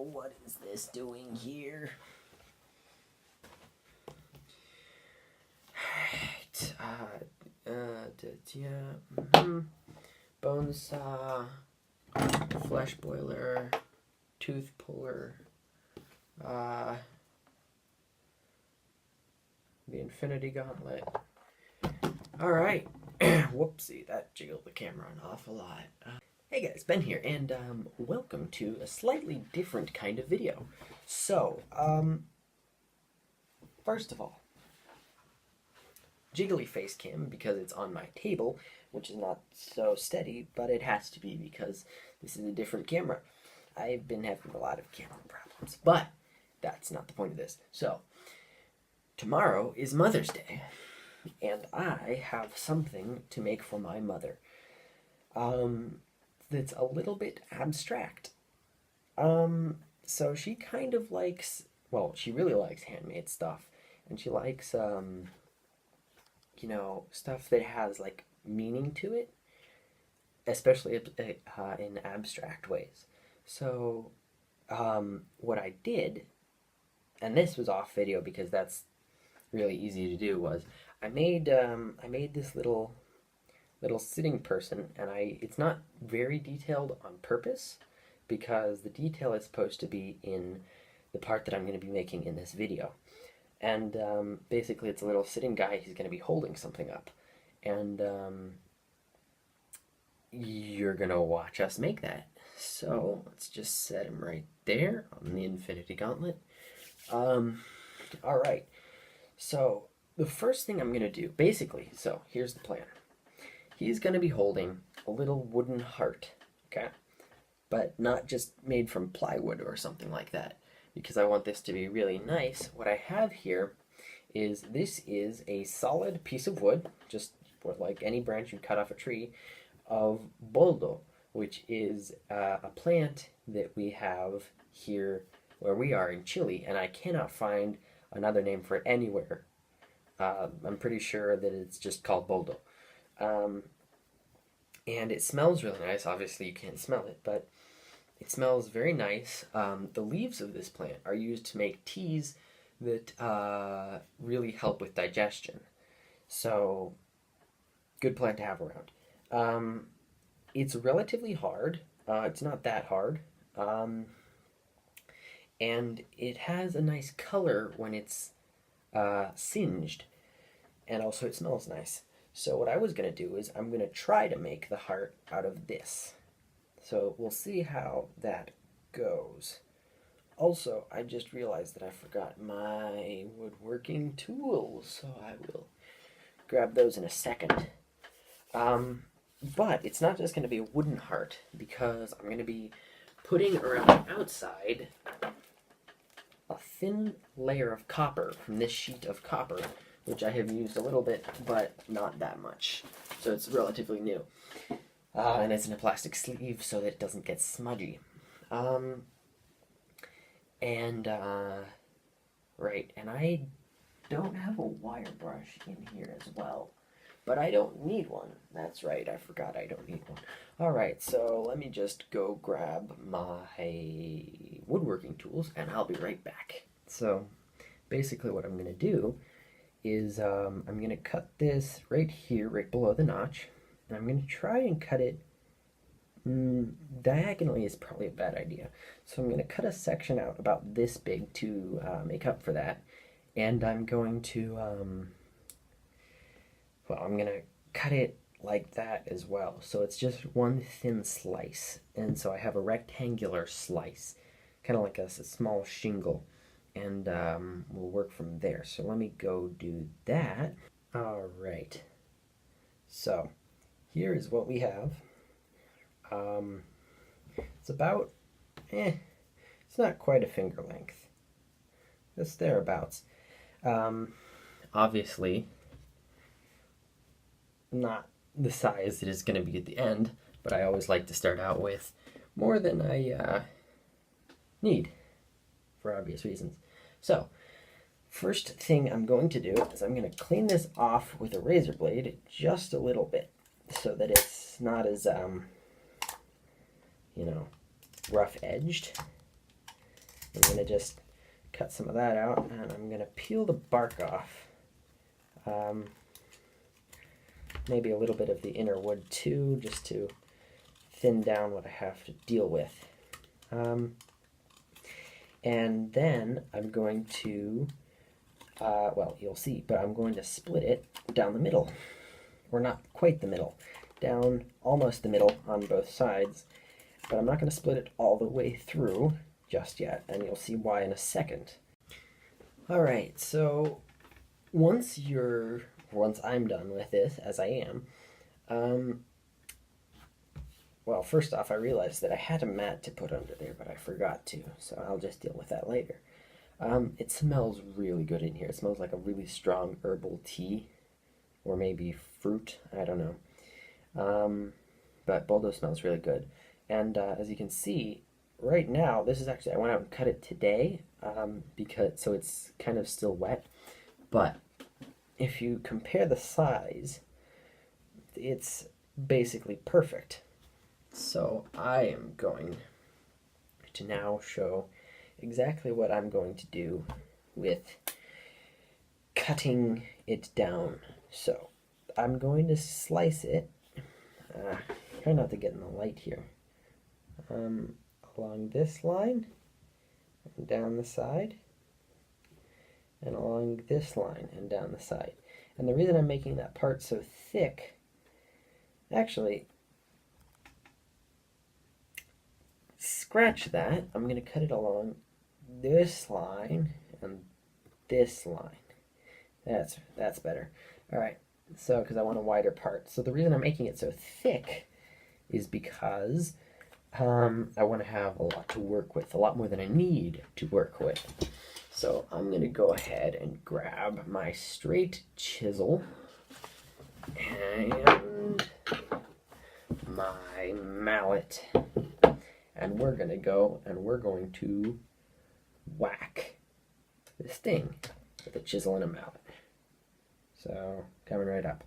what is this doing here? Bone saw, flesh boiler, tooth puller, the infinity gauntlet. Alright, whoopsie, that jiggled the camera an awful lot. Hey guys, Ben here, and welcome to a slightly different kind of video. So, first of all, jiggly face cam because it's on my table, which is not so steady, but it has to be because this is a different camera. I've been having a lot of camera problems, but that's not the point of this. So, tomorrow is Mother's Day, and I have something to make for my mother. That's a little bit abstract. So she kind of likes, well, she really likes handmade stuff, and she likes, stuff that has, like, meaning to it, especially in abstract ways. So, what I did, and this was off video because that's really easy to do, was I made this little sitting person, and it's not very detailed on purpose because the detail is supposed to be in the part that I'm going to be making in this video. And basically it's a little sitting guy. He's going to be holding something up, and you're going to watch us make that. So let's just set him right there on the infinity gauntlet. Alright, so the first thing I'm going to do, basically, so here's the plan. He's going to be holding a little wooden heart, okay? But not just made from plywood or something like that, because I want this to be really nice. What I have here is, this is a solid piece of wood, just like any branch you cut off a tree, of boldo, which is a plant that we have here where we are in Chile, and I cannot find another name for it anywhere. I'm pretty sure that it's just called boldo. And it smells really nice. Obviously you can't smell it, but it smells very nice. The leaves of this plant are used to make teas that really help with digestion. So, good plant to have around. It's relatively hard. It's not that hard. And it has a nice color when it's singed. And also it smells nice. So what I was going to do is I'm going to try to make the heart out of this. So we'll see how that goes. Also, I just realized that I forgot my woodworking tools, so I will grab those in a second. But it's not just going to be a wooden heart, because I'm going to be putting around the outside a thin layer of copper from this sheet of copper, which I have used a little bit, but not that much. So it's relatively new. And it's in a plastic sleeve so that it doesn't get smudgy. Right, and I don't have a wire brush in here as well. But I don't need one. That's right, I forgot I don't need one. Alright, so let me just go grab my woodworking tools, and I'll be right back. So, basically what I'm going to do is I'm going to cut this right here, right below the notch, and I'm going to try and cut it diagonally is probably a bad idea. So I'm going to cut a section out about this big to make up for that, and I'm going to, I'm going to cut it like that as well. So it's just one thin slice, and so I have a rectangular slice, kind of like a small shingle. And we'll work from there. So let me go do that. Alright. So, here is what we have. It's about, it's not quite a finger length. Just thereabouts. Obviously, not the size that it's going to be at the end, but I always like to start out with more than I need, for obvious reasons. So, first thing I'm going to do is I'm going to clean this off with a razor blade just a little bit so that it's not as, rough-edged. I'm going to just cut some of that out, and I'm going to peel the bark off. Maybe a little bit of the inner wood too, just to thin down what I have to deal with. And then I'm going to, well, you'll see, but I'm going to split it down the middle. Or not quite the middle, down almost the middle on both sides. But I'm not going to split it all the way through just yet, and you'll see why in a second. All right, so once I'm done with this, as I am, well, first off, I realized that I had a mat to put under there, but I forgot to, so I'll just deal with that later. It smells really good in here. It smells like a really strong herbal tea, or maybe fruit, I don't know. But Boldo smells really good. And as you can see, right now, this is actually, I went out and cut it today, so it's kind of still wet. But if you compare the size, it's basically perfect. So I am going to now show exactly what I'm going to do with cutting it down. So I'm going to slice it, try not to get in the light here, along this line, and down the side, and along this line and down the side. And the reason I'm making that part so thick, actually, scratch that. I'm going to cut it along this line and this line. That's better. All right, so because I want a wider part. So the reason I'm making it so thick is because I want to have a lot to work with, a lot more than I need to work with. So I'm going to go ahead and grab my straight chisel and my mallet, and we're going to go and we're going to whack this thing with a chisel and a mallet. So coming right up.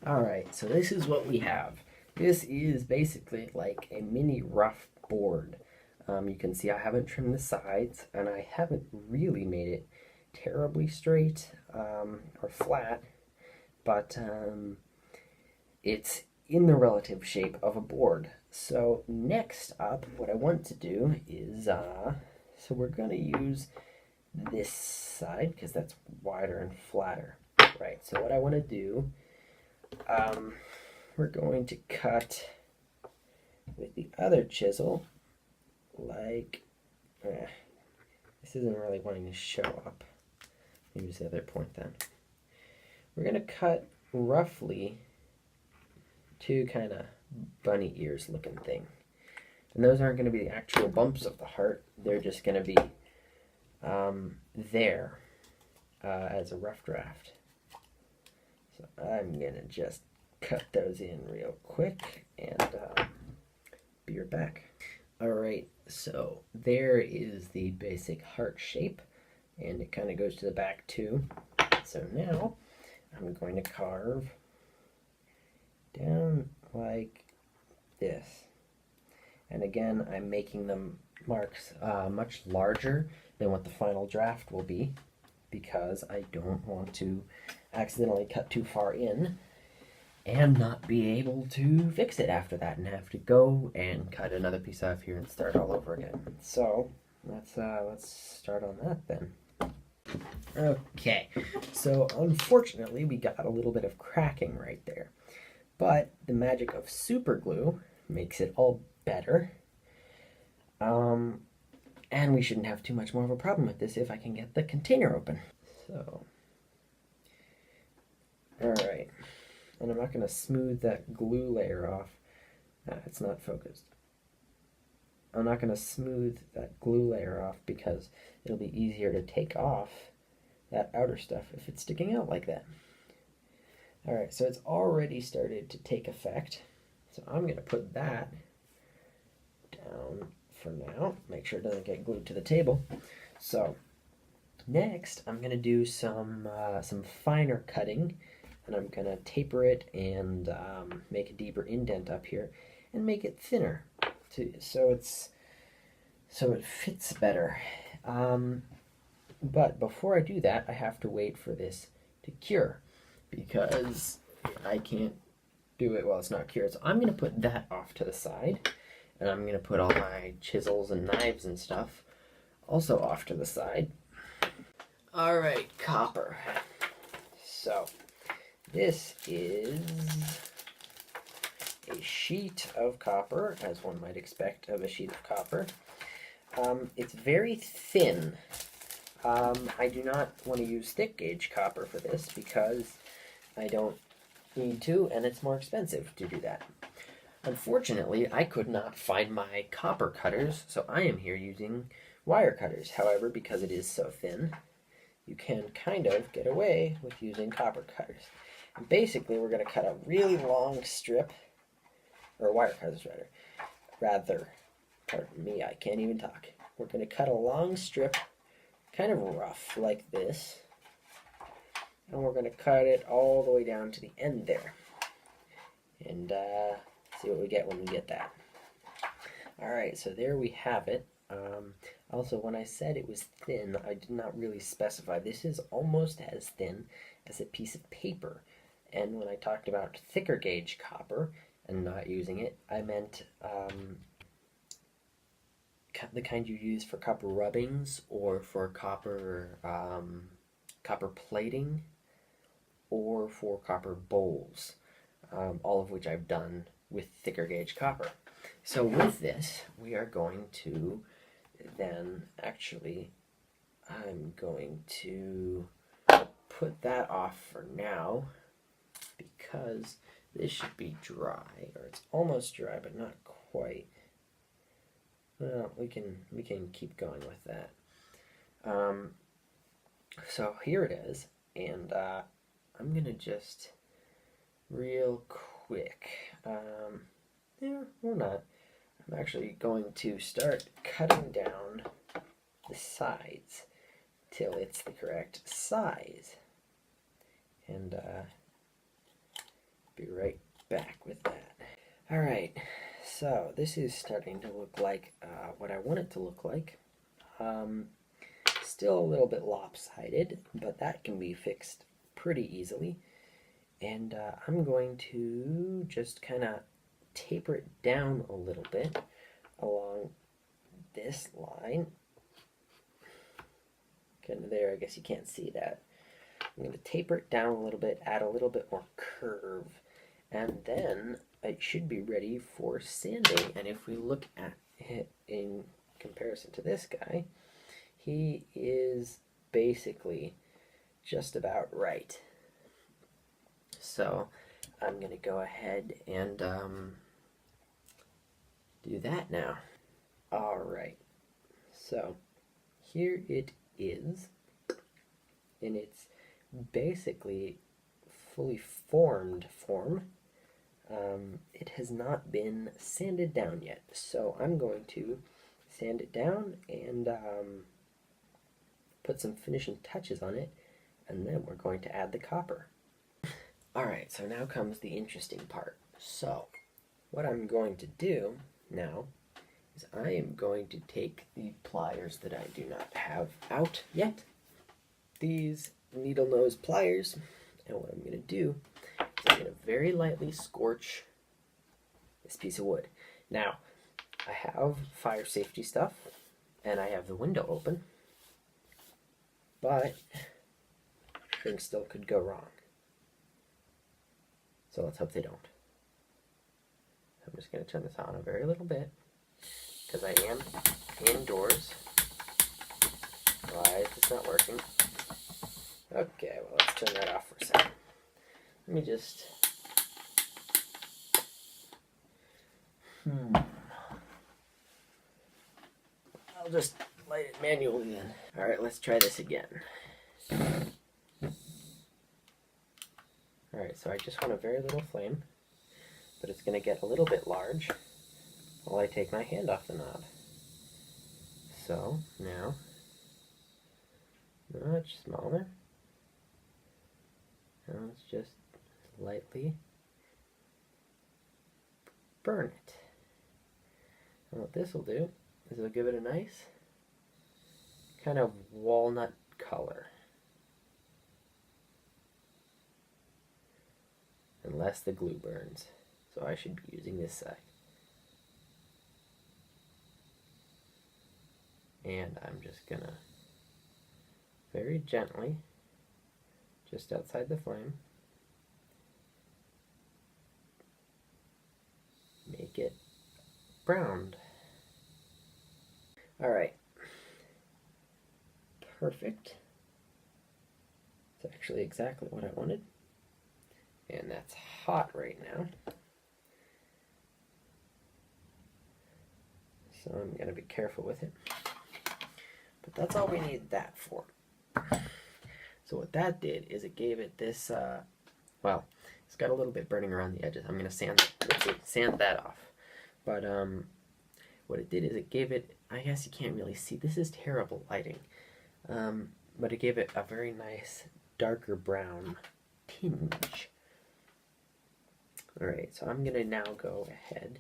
Alright, so this is what we have. This is basically like a mini rough board. You can see I haven't trimmed the sides, and I haven't really made it terribly straight or flat, but it's in the relative shape of a board. So next up, what I want to do is, so we're going to use this side because that's wider and flatter. Right, so what I want to do, we're going to cut with the other chisel, like, this isn't really wanting to show up. Maybe it's the other point then. We're going to cut roughly two kind of bunny ears looking thing. And those aren't going to be the actual bumps of the heart. They're just going to be there as a rough draft. So I'm going to just cut those in real quick and be right back. Alright, so there is the basic heart shape, and it kind of goes to the back too. So now I'm going to carve down like this. And again, I'm making the marks much larger than what the final draft will be, because I don't want to accidentally cut too far in and not be able to fix it after that and have to go and cut another piece off here and start all over again. So let's start on that then. Okay, so unfortunately we got a little bit of cracking right there, but the magic of super glue makes it all better. And we shouldn't have too much more of a problem with this if I can get the container open. So, alright. And I'm not going to smooth that glue layer off. It's not focused. I'm not going to smooth that glue layer off because it'll be easier to take off that outer stuff if it's sticking out like that. Alright, so it's already started to take effect. So I'm going to put that down for now. Make sure it doesn't get glued to the table. So next I'm going to do some finer cutting. And I'm going to taper it and make a deeper indent up here and make it thinner so it fits better. But before I do that, I have to wait for this to cure because I can't do it while it's not cured. So I'm going to put that off to the side, and I'm going to put all my chisels and knives and stuff also off to the side. Alright, copper. So this is a sheet of copper, as one might expect of a sheet of copper. It's very thin. I do not want to use thick gauge copper for this because I don't need to, and it's more expensive to do that. Unfortunately, I could not find my copper cutters, so I am here using wire cutters. However, because it is so thin, you can kind of get away with using copper cutters. And basically, we're going to cut a really long strip, or wire cutters rather, pardon me, I can't even talk. We're going to cut a long strip, kind of rough, like this, and we're going to cut it all the way down to the end there, and see what we get when we get that. Alright, so there we have it. Also, when I said it was thin, I did not really specify. This is almost as thin as a piece of paper. And when I talked about thicker gauge copper and not using it, I meant the kind you use for copper rubbings or for copper plating or for copper bowls, all of which I've done with thicker gauge copper. So with this, we are going to then actually, I'm going to put that off for now because this should be dry, or it's almost dry but not quite. Well, we can keep going with that. So here it is, and I'm gonna just real quick. Yeah, or not. I'm actually going to start cutting down the sides till it's the correct size. And Be right back with that. All right, so this is starting to look like what I want it to look like. Still a little bit lopsided, but that can be fixed pretty easily. And I'm going to just kind of taper it down a little bit along this line. Kind of there, I guess you can't see that. I'm going to taper it down a little bit, add a little bit more curve, and then it should be ready for sanding. And if we look at it in comparison to this guy, he is basically just about right. So I'm going to go ahead and do that now. All right, so here it is, in its basically fully formed form. It has not been sanded down yet, so I'm going to sand it down and put some finishing touches on it, and then we're going to add the copper. Alright, so now comes the interesting part. So, what I'm going to do now is I am going to take the pliers that I do not have out yet, these needle nose pliers, and what I'm going to do is I'm going to very lightly scorch this piece of wood. Now, I have fire safety stuff, and I have the window open, but things still could go wrong. So let's hope they don't. I'm just going to turn this on a very little bit, because I am indoors. Why is this not working? Okay, well, let's turn that off for a second. Let me just... I'll just light it manually then. Alright, let's try this again. Alright, so I just want a very little flame, but it's going to get a little bit large while I take my hand off the knob. So, now, much smaller. Now let's just lightly burn it. And what this will do is it'll give it a nice kind of walnut color. Unless the glue burns. So I should be using this side. And I'm just gonna very gently, just outside the flame, make it browned. Alright. Perfect. It's actually exactly what I wanted. And that's hot right now. So I'm going to be careful with it. But that's all we need that for. So what that did is it gave it this, well, it's got a little bit burning around the edges. I'm going to sand that off. But what it did is it gave it, I guess you can't really see, this is terrible lighting, but it gave it a very nice darker brown tinge. Alright, so I'm going to now go ahead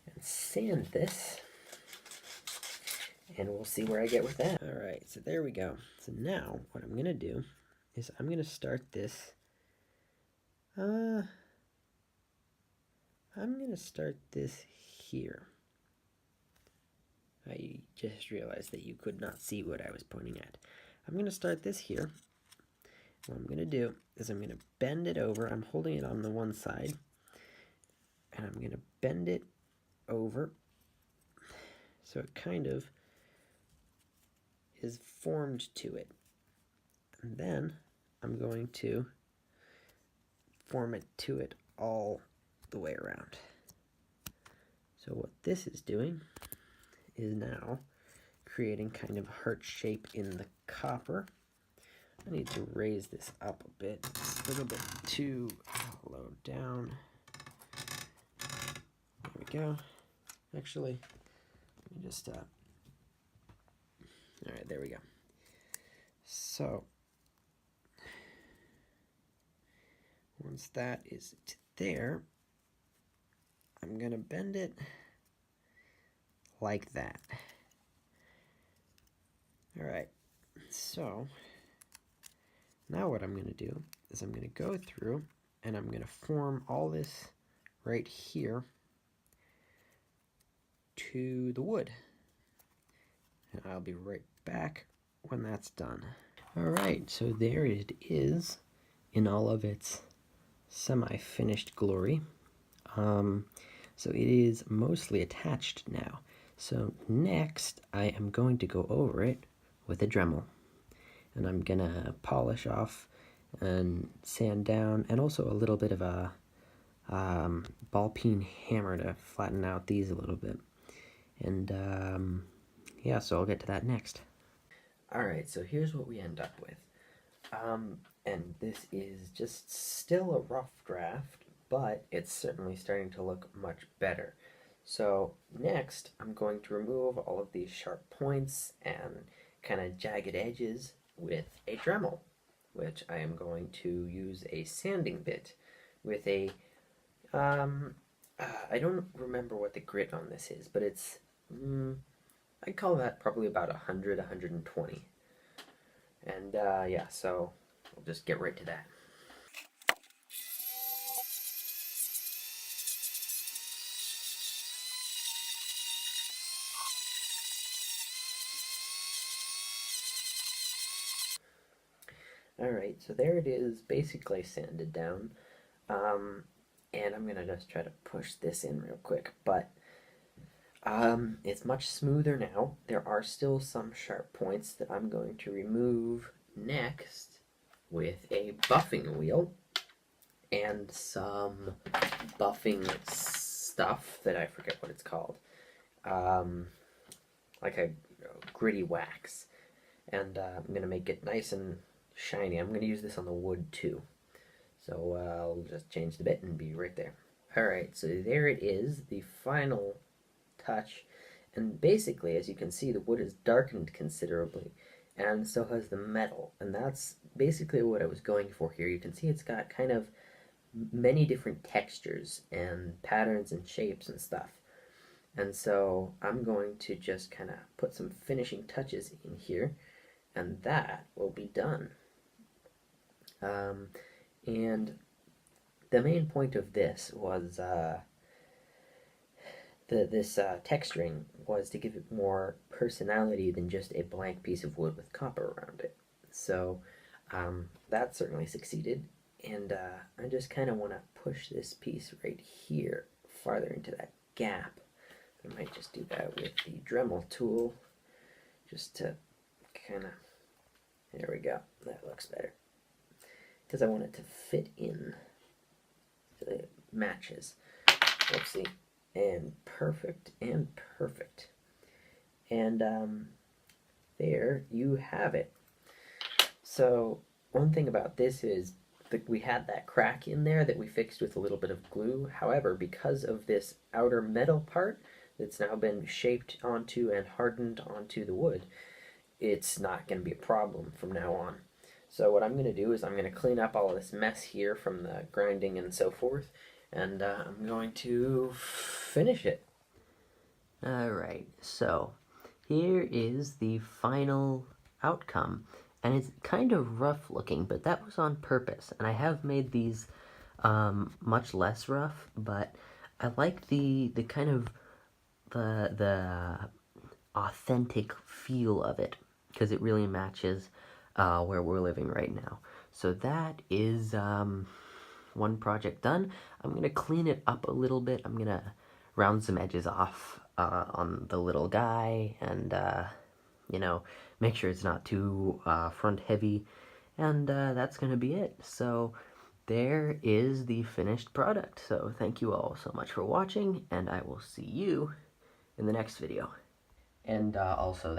and sand this, and we'll see where I get with that. Alright, so there we go. So now what I'm going to do is I'm going to start this, I'm going to start this here. I just realized that you could not see what I was pointing at. I'm going to start this here. What I'm going to do is I'm going to bend it over. I'm holding it on the one side, and I'm going to bend it over so it kind of is formed to it. And then I'm going to form it to it all the way around. So what this is doing is now creating kind of a heart shape in the copper. I need to raise this up a bit. It's a little bit too low down. There we go. Actually, let me just, all right, there we go. So, once that is to there, I'm going to bend it like that. All right, so now what I'm going to do is I'm going to go through and I'm going to form all this right here to the wood. And I'll be right back when that's done. All right, so there it is in all of its semi-finished glory. So it is mostly attached now. So next I am going to go over it with a Dremel. And I'm gonna polish off and sand down, and also a little bit of a ball peen hammer to flatten out these a little bit. And yeah, so I'll get to that next. Alright, so here's what we end up with. And this is just still a rough draft, but it's certainly starting to look much better. So next, I'm going to remove all of these sharp points and kind of jagged edges with a Dremel, which I am going to use a sanding bit with a, I don't remember what the grit on this is, but it's, I'd call that probably about 100, 120. And yeah, so we'll just get right to that. Alright, so there it is, basically sanded down. And I'm gonna just try to push this in real quick, but it's much smoother now. There are still some sharp points that I'm going to remove next with a buffing wheel and some buffing stuff that I forget what it's called. Like a gritty wax. And I'm going to make it nice and shiny. I'm going to use this on the wood too. So I'll just change the bit and be right there. Alright, so there it is, the final touch. And basically, as you can see, the wood has darkened considerably, and so has the metal. And that's basically what I was going for here. You can see it's got kind of many different textures and patterns and shapes and stuff. And so I'm going to just kind of put some finishing touches in here, and that will be done. And the main point of this was this texturing was to give it more personality than just a blank piece of wood with copper around it. So that certainly succeeded, and I just kind of want to push this piece right here farther into that gap. I might just do that with the Dremel tool, just to kind of, there we go, that looks better. Because I want it to fit in so that it matches. Let's see. And perfect, and perfect. And there you have it. So one thing about this is that we had that crack in there that we fixed with a little bit of glue. However, because of this outer metal part that's now been shaped onto and hardened onto the wood, it's not going to be a problem from now on. So what I'm going to do is I'm going to clean up all of this mess here from the grinding and so forth, and I'm going to finish it. Alright, so here is the final outcome, and it's kind of rough looking, but that was on purpose, and I have made these much less rough, but I like the kind of the authentic feel of it, because it really matches where we're living right now. So that is one project done. I'm going to clean it up a little bit. I'm going to round some edges off on the little guy, and you know, make sure it's not too front heavy, and that's going to be it. So there is the finished product. So thank you all so much for watching, and I will see you in the next video. And also,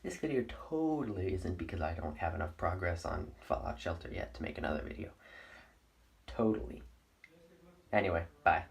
this video totally isn't because I don't have enough progress on Fallout Shelter yet to make another video. Totally. Anyway, bye.